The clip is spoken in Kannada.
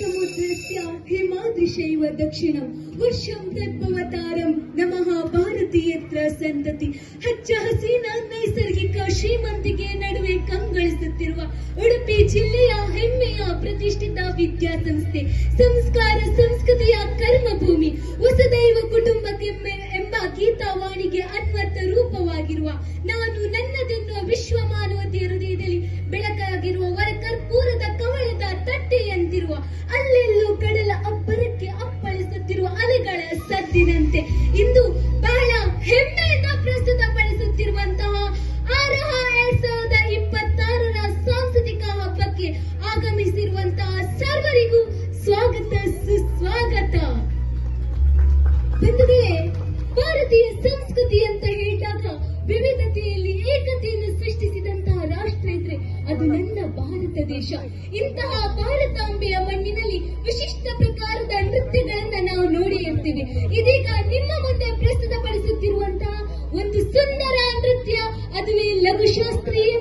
समुद्रस्य हिमाद्रिशैव दक्षिणं वर्षं तद्भवतारं नमः ಭಾರತೀಯತ್ರ ಸಂತತಿ ಹಚ್ಚ ಹಸಿನ ನೈಸರ್ಗಿಕ ಶ್ರೀಮಂತಿಕೆ ನಡುವೆ ಕಂಗೊಳಿಸುತ್ತಿರುವ ಉಡುಪಿ ಜಿಲ್ಲೆಯ ಹೆಮ್ಮೆಯ ಪ್ರತಿಷ್ಠಿತ ವಿದ್ಯಾಸಂಸ್ಥೆ ಸಂಸ್ಕಾರ ಸಂಸ್ಕೃತಿಯ ಕರ್ಮಭೂಮಿ ವಸುದೈವ ಕುಟುಂಬಕ್ಕೆಮ್ಮೆ ಎಂಬ ಗೀತಾವಾಣಿಗೆ ಅನ್ವರ್ಥ ರೂಪವಾಗಿರುವ ನಾನು ನನ್ನದೆನ್ನುವ ವಿಶ್ವ ಮಾನವತೆಯ ಹೃದಯದಲ್ಲಿ ಬೆಳಕಾಗಿರುವ ವರ ಕರ್ಪೂರದ ಕವಳದ ತಟ್ಟೆಯಂತಿರುವ ಅಲ್ಲೆಲ್ಲೂ ಕಡಲ ಅಬ್ಬರಕ್ಕೆ ಅಪ್ಪಳಿಸುತ್ತಿರುವ ಅಲೆಗಳ ಸದ್ದಿನಂತೆ ಇಂದು ಬಹಳ ಹೆಮ್ಮೆಯಿಂದ ಪ್ರಸ್ತುತಪಡಿಸುತ್ತಿರುವಂತಹ ಆರಹ 2026ರ ಸಾಂಸ್ಕೃತಿಕ ಹಬ್ಬಕ್ಕೆ ಆಗಮಿಸಿರುವಂತಹ ಸರ್ವರಿಗೂ ಸ್ವಾಗತ ಸುಸ್ವಾಗತ. ಬಂಧುಗಳೇ, ಭಾರತೀಯ ಸಂಸ್ಕೃತಿ ಅಂತ ಹೇಳಿದಾಗ ವಿವಿಧತೆಯಲ್ಲಿ ಏಕತೆಯನ್ನು ಸೃಷ್ಟಿಸಿದಂತಹ ರಾಷ್ಟ್ರ ಇದ್ರೆ ಅದು ನನ್ನ ಭಾರತ ದೇಶ. ಇಂತಹ ಭಾರತಾಂಬೆಯ ಮಣ್ಣಿನಲ್ಲಿ ವಿಶಿಷ್ಟ ಪ್ರಕಾರದ ನೃತ್ಯಗಳನ್ನ ನಾವು ನೋಡಿ ಇರ್ತೀವಿ. ಇದೀಗ ನಿಮ್ಮ ಮುಂದೆ ಪ್ರಸ್ತುತಪಡಿಸುತ್ತಿರುವಂತಹ ಒಂದು ಸುಂದರ ನೃತ್ಯ, ಅದುವೇ ಲಘುಶಾಸ್ತ್ರೀಯ